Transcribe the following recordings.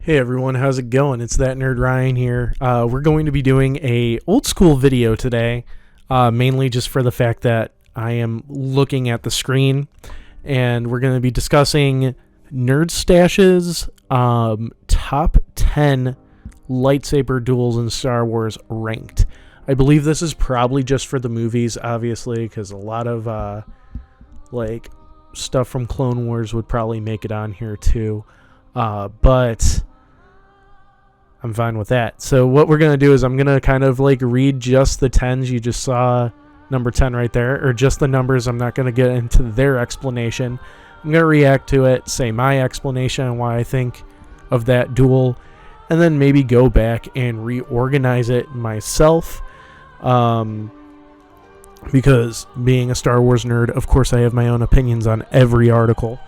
Hey everyone, how's it going? It's that nerd Ryan here. We're going to be doing a old school video today, mainly just for the fact that I am looking at the screen, and we're going to be discussing Nerd Stash's top 10 lightsaber duels in Star Wars ranked. I believe this is probably just for the movies, obviously, because a lot of stuff from Clone Wars would probably make it on here too. But I'm fine with that. So what we're going to do is I'm going to kind of read just the 10s. You just saw number 10 right there, or just the numbers. I'm not going to get into their explanation. I'm going to react to it, say my explanation on why I think of that duel, and then maybe go back and reorganize it myself. Because being a Star Wars nerd, of course I have my own opinions on every article.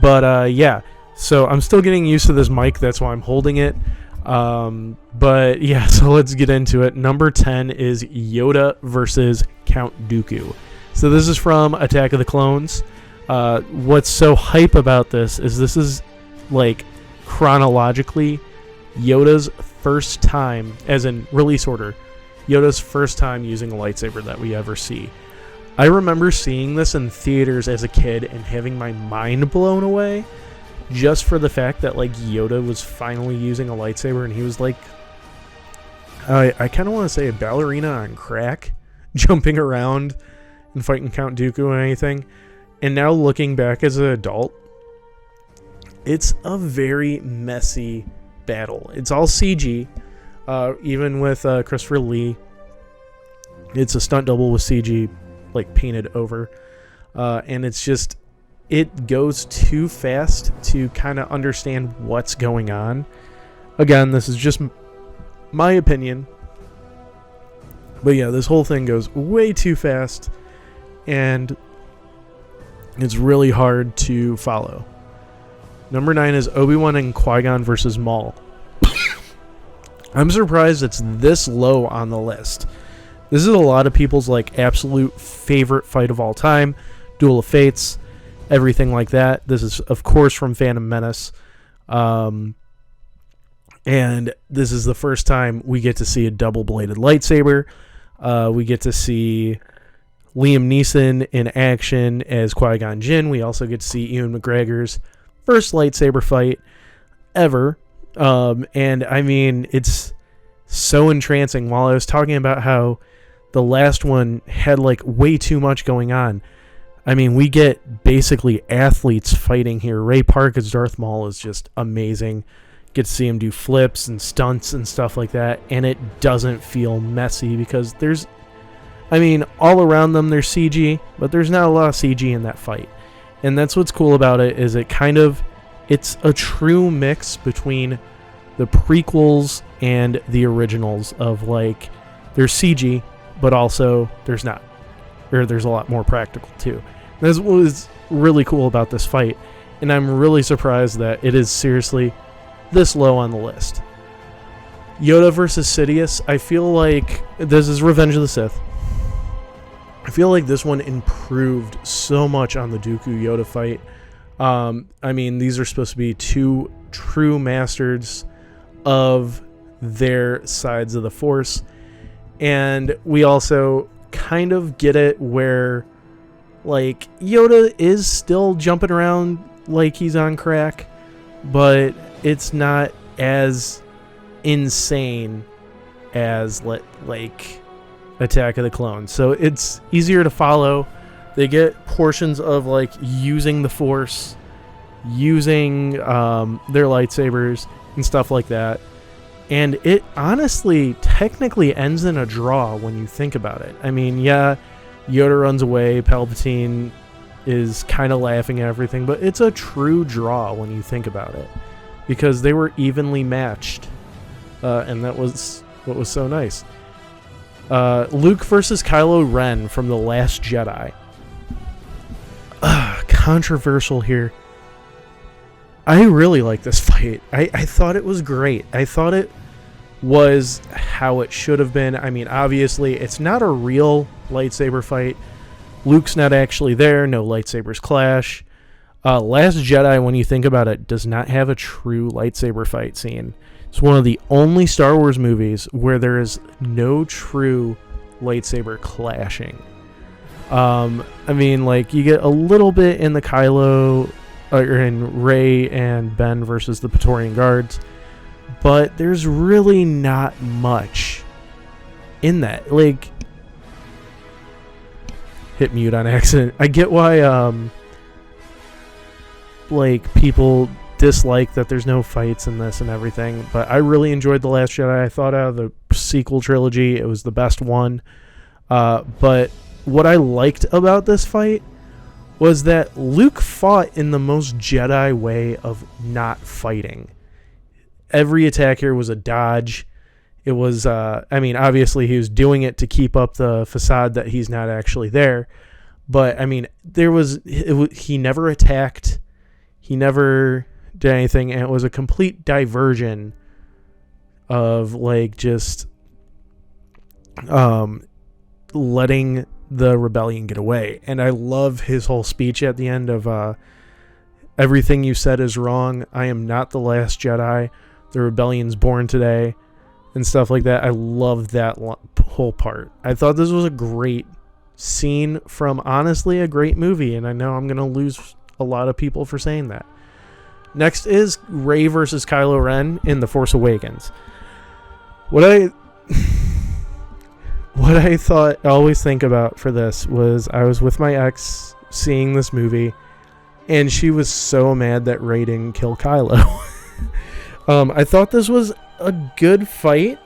But yeah, so I'm still getting used to this mic. That's why I'm holding it. But yeah, so let's get into it. Number 10 is Yoda versus Count Dooku. So this is from Attack of the Clones. What's so hype about this is chronologically Yoda's first time, as in release order, Yoda's first time using a lightsaber that we ever see. I remember seeing this in theaters as a kid and having my mind blown away, just for the fact that Yoda was finally using a lightsaber, and he was I kind of want to say a ballerina on crack, jumping around and fighting Count Dooku and anything. And now looking back as an adult, it's a very messy battle. It's all CG, even with Christopher Lee. It's a stunt double with CG painted over, and it's just, it goes too fast to kind of understand what's going on. Again, this is just my opinion. But yeah, this whole thing goes way too fast, and it's really hard to follow. Number 9 is Obi-Wan and Qui-Gon versus Maul. I'm surprised it's this low on the list. This is a lot of people's absolute favorite fight of all time. Duel of Fates, everything like that. This is, of course, from Phantom Menace. And this is the first time we get to see a double-bladed lightsaber. We get to see Liam Neeson in action as Qui-Gon Jinn. We also get to see Ewan McGregor's first lightsaber fight ever. And I mean, it's so entrancing. While I was talking about how the last one had way too much going on, I mean, we get basically athletes fighting here. Ray Park as Darth Maul is just amazing. Get to see him do flips and stunts and stuff like that, and it doesn't feel messy because all around them there's CG, but there's not a lot of CG in that fight. And that's what's cool about it, is it's a true mix between the prequels and the originals of there's CG, but also there's not. Or there's a lot more practical too. That's what was really cool about this fight, and I'm really surprised that it is seriously this low on the list. Yoda versus Sidious, I feel like this is Revenge of the Sith. I feel like this one improved so much on the Dooku Yoda fight. These are supposed to be two true masters of their sides of the Force, and we also kind of get it where Yoda is still jumping around like he's on crack, but it's not as insane as Attack of the Clones. So it's easier to follow. They get portions of using the Force, using their lightsabers and stuff like that. And it honestly technically ends in a draw when you think about it. I mean, yeah, Yoda runs away, Palpatine is kind of laughing at everything, but it's a true draw when you think about it, because they were evenly matched, and that was what was so nice. Luke versus Kylo Ren from The Last Jedi. Controversial here. I really like this fight. I thought it was great. I thought it was how it should have been. I mean, obviously, it's not a real lightsaber fight. Luke's not actually there. No lightsabers clash. Last Jedi, when you think about it, does not have a true lightsaber fight scene. It's one of the only Star Wars movies where there is no true lightsaber clashing. I mean, like, you get a little bit in the Kylo, or in Rey and Ben versus the Praetorian Guards, but there's really not much in that. Like, hit mute on accident. I get why, like, people dislike that there's no fights in this and everything, but I really enjoyed The Last Jedi. I thought out of the sequel trilogy, it was the best one. But what I liked about this fight was that Luke fought in the most Jedi way of not fighting. Every attack here was a dodge. It was, I mean, obviously he was doing it to keep up the facade that he's not actually there. But, I mean, he never attacked. He never did anything. And it was a complete diversion of, like, just letting the rebellion get away. And I love his whole speech at the end of everything you said is wrong. I am not the last Jedi. The rebellion's born today, and stuff like that. I love that whole part. I thought this was a great scene from, honestly, a great movie, and I know I'm going to lose a lot of people for saying that. Next is Rey versus Kylo Ren in The Force Awakens. What I always think about for this was, I was with my ex seeing this movie, and she was so mad that Rey didn't kill Kylo. I thought this was a good fight.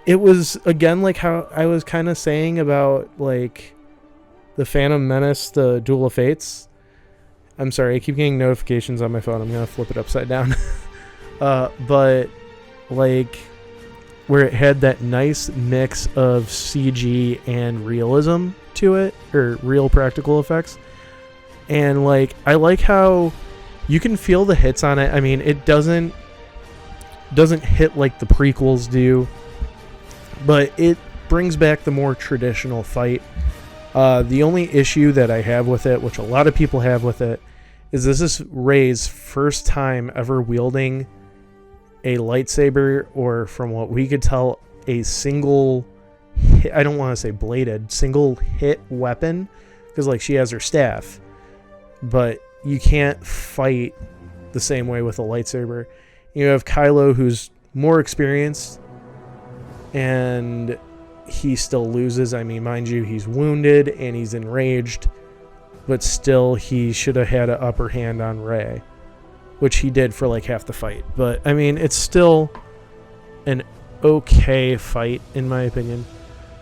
It was, again, like how I was kind of saying about, like, the Phantom Menace, the Duel of Fates. I'm sorry, I keep getting notifications on my phone. I'm going to flip it upside down. But, like, where it had that nice mix of CG and realism to it, or real practical effects. And, like, I like how you can feel the hits on it. I mean, it doesn't hit like the prequels do, but it brings back the more traditional fight. The only issue that I have with it, which a lot of people have with it, is this is Rey's first time ever wielding a lightsaber, or from what we could tell, a single hit, I don't want to say bladed, single hit weapon, because, like, she has her staff, but you can't fight the same way with a lightsaber. You have Kylo, who's more experienced, and he still loses. I mean, mind you, he's wounded and he's enraged, but still he should have had an upper hand on Rey, which he did for like half the fight. But, I mean, it's still an okay fight, in my opinion.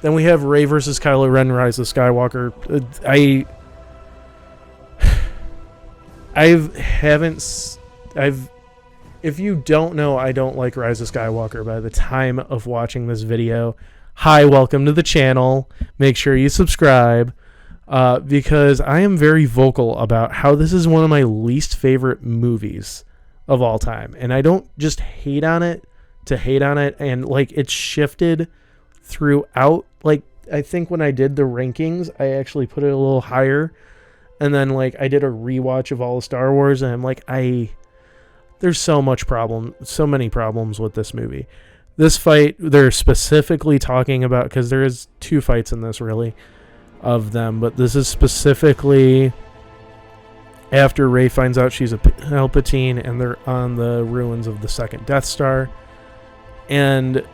Then we have Rey versus Kylo Ren, Rise of Skywalker. If you don't know, I don't like Rise of Skywalker by the time of watching this video. Hi, welcome to the channel. Make sure you subscribe, because I am very vocal about how this is one of my least favorite movies of all time. And I don't just hate on it to hate on it. And, like, it's shifted throughout. Like, I think when I did the rankings, I actually put it a little higher. And then, like, I did a rewatch of all the Star Wars, and I'm like, there's so many problems with this movie. This fight, they're specifically talking about, because there is two fights in this, really, of them, but this is specifically after Rey finds out she's a Palpatine, and they're on the ruins of the second Death Star. And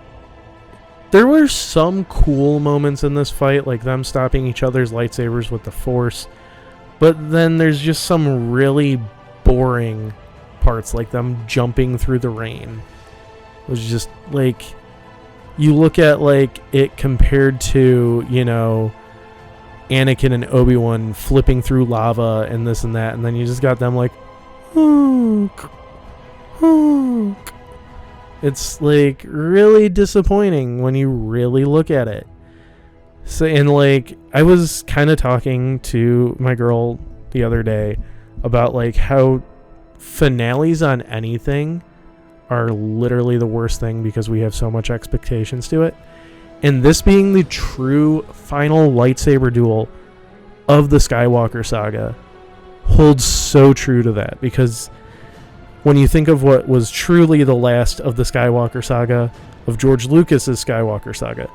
there were some cool moments in this fight, like them stopping each other's lightsabers with the Force, but then there's just some really boring parts, like them jumping through the rain. It was just, like, you look at, like, it compared to, you know, Anakin and Obi-Wan flipping through lava and this and that, and then you just got them like, honk, honk. It's, like, really disappointing when you really look at it. So, and, like, I was kind of talking to my girl the other day about, like, how finales on anything are literally the worst thing because we have so much expectations to it. And this being the true final lightsaber duel of the Skywalker saga holds so true to that, because when you think of what was truly the last of the Skywalker saga, of George Lucas's Skywalker saga,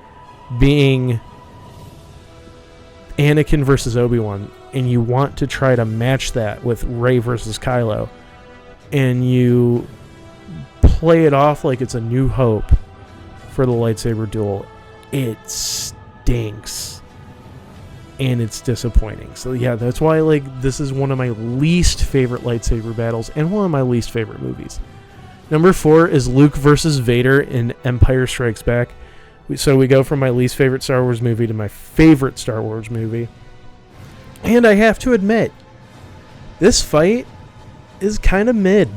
being Anakin versus Obi-Wan, and you want to try to match that with Rey versus Kylo, and you play it off like it's a New Hope for the lightsaber duel, it stinks. And it's disappointing. So yeah, that's why this is one of my least favorite lightsaber battles and one of my least favorite movies. Number 4 is Luke versus Vader in Empire Strikes Back. So we go from my least favorite Star Wars movie to my favorite Star Wars movie. And I have to admit, this fight is kind of mid.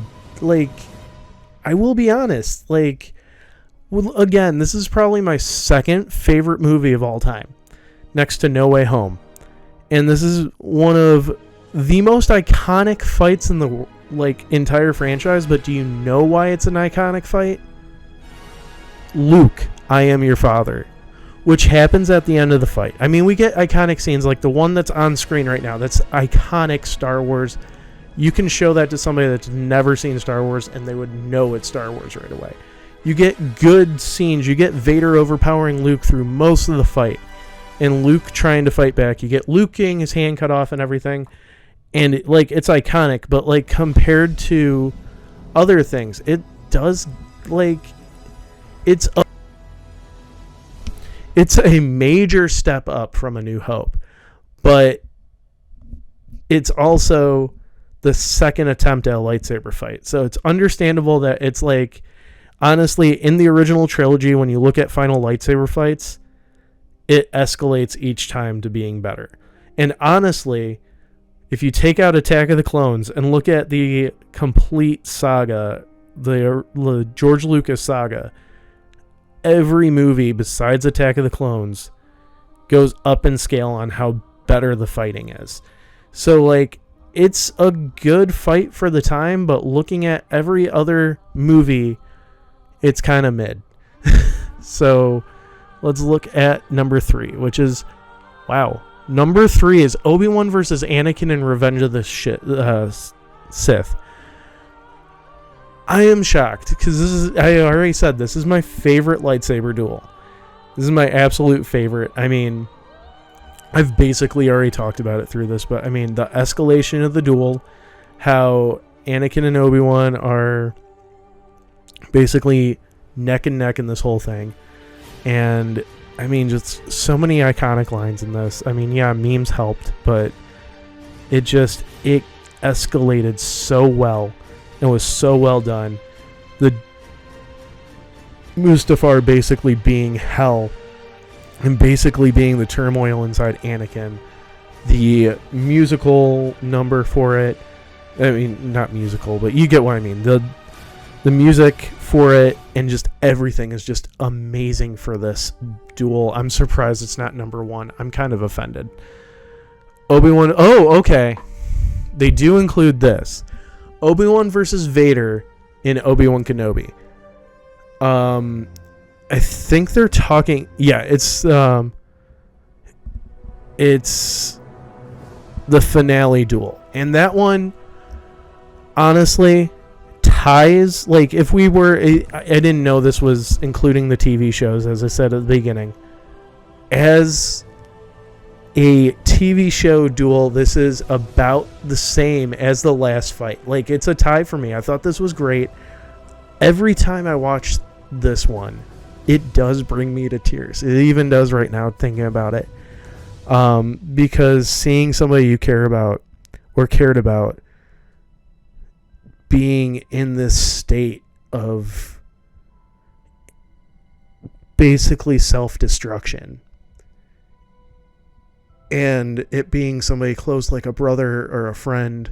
I will be honest. Again, this is probably my second favorite movie of all time, next to No Way Home. And this is one of the most iconic fights in the entire franchise. But do you know why it's an iconic fight? Luke, I am your father, which happens at the end of the fight. I mean, we get iconic scenes like the one that's on screen right now. That's iconic Star Wars. You can show that to somebody that's never seen Star Wars and they would know it's Star Wars right away. You get good scenes. You get Vader overpowering Luke through most of the fight, and Luke trying to fight back. You get Luke getting his hand cut off and everything. And it's iconic, but compared to other things, it does it's a major step up from A New Hope, but it's also the second attempt at a lightsaber fight. So it's understandable that it's honestly, in the original trilogy, when you look at final lightsaber fights, it escalates each time to being better. And honestly, if you take out Attack of the Clones and look at the complete saga, the George Lucas saga, every movie besides Attack of the Clones goes up in scale on how better the fighting is. So it's a good fight for the time, but looking at every other movie, it's kind of mid. So let's look at number 3, which is, wow. Number 3 is Obi-Wan versus Anakin in Revenge of the Sith. I am shocked, because I already said, this is my favorite lightsaber duel. This is my absolute favorite. I mean, I've basically already talked about it through this, but I mean, the escalation of the duel, how Anakin and Obi-Wan are basically neck and neck in this whole thing. And I mean, just so many iconic lines in this. I mean, yeah, memes helped, but it escalated so well. It was so well done. The Mustafar basically being hell and basically being the turmoil inside Anakin. The musical number for it, I mean, not musical, but you get what I mean. The music for it and just everything is just amazing for this duel. I'm surprised it's not number 1. I'm kind of offended. Obi-Wan. Oh, okay. They do include this. Obi-Wan versus Vader in Obi-Wan Kenobi. I think they're talking. Yeah, it's the finale duel, and that one, honestly, ties. If we were, I didn't know this was including the TV shows, as I said at the beginning. As a TV show duel, this is about the same as the last fight. It's a tie for me. I thought this was great. Every time I watch this one, it does bring me to tears. It even does right now, thinking about it. Because seeing somebody you care about or cared about being in this state of basically self-destruction, and it being somebody close, like a brother or a friend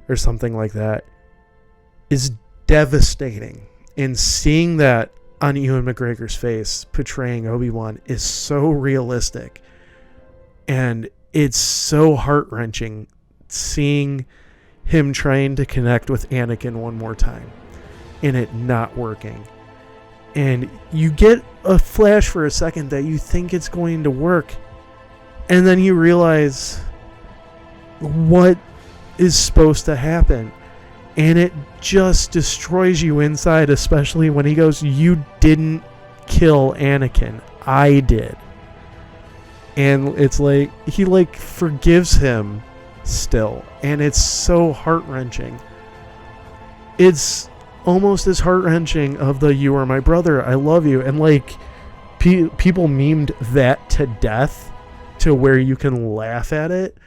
or something like that, is devastating. And seeing that on Ewan McGregor's face portraying Obi-Wan is so realistic. And it's so heart-wrenching seeing him trying to connect with Anakin one more time and it not working. And you get a flash for a second that you think it's going to work, and then you realize what is supposed to happen. And it just destroys you inside, especially when he goes, "You didn't kill Anakin. I did." And it's like, he like forgives him still. And it's so heart-wrenching. It's almost as heart-wrenching of the "you are my brother, I love you." And like, people memed that to death to where you can laugh at it.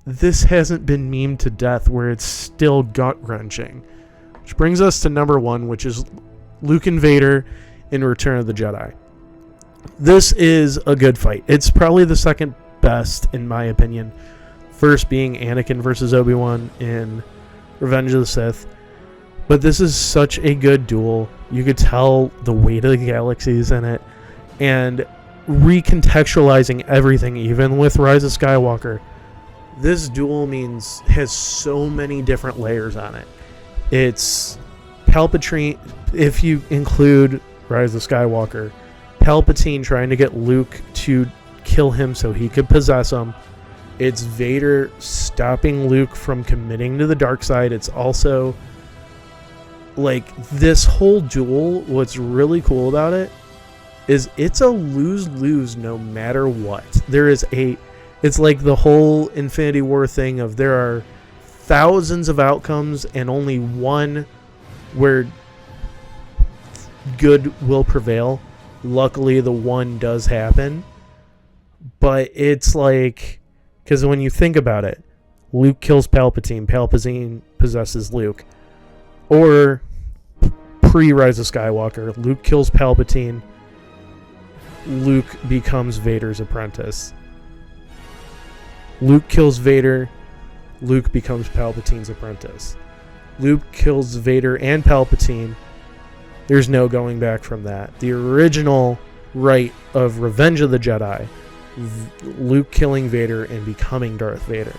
This hasn't been memed to death where it's still gut-wrenching. Which brings us to number 1, which is Luke and Vader in Return of the Jedi. This is a good fight. It's probably the second best, in my opinion. First being Anakin versus Obi-Wan in Revenge of the Sith. But this is such a good duel. You could tell the weight of the galaxies in it. And recontextualizing everything, even with Rise of Skywalker. This duel has so many different layers on it. It's Palpatine, if you include Rise of Skywalker, Palpatine trying to get Luke to kill him so he could possess him. It's Vader stopping Luke from committing to the dark side. It's also, like, this whole duel, what's really cool about it is it's a lose-lose no matter what. It's like the whole Infinity War thing of there are thousands of outcomes and only one where good will prevail. Luckily, the one does happen. But it's like, because when you think about it, Luke kills Palpatine, Palpatine possesses Luke. Or pre-Rise of Skywalker, Luke kills Palpatine, Luke becomes Vader's apprentice. Luke kills Vader, Luke becomes Palpatine's apprentice. Luke kills Vader and Palpatine. There's no going back from that. The original rite of Revenge of the Jedi, Luke killing Vader and becoming Darth Vader.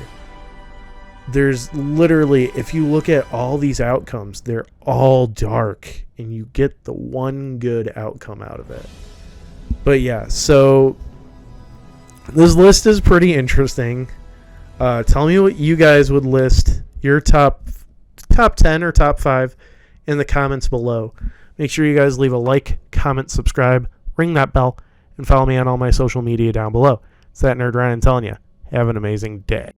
There's literally, if you look at all these outcomes, they're all dark, and you get the one good outcome out of it. But yeah, so this list is pretty interesting. Tell me what you guys would list your top 10 or top 5 in the comments below. Make sure you guys leave a like, comment, subscribe, ring that bell, and follow me on all my social media down below. It's that Nerd Ryan telling you, have an amazing day.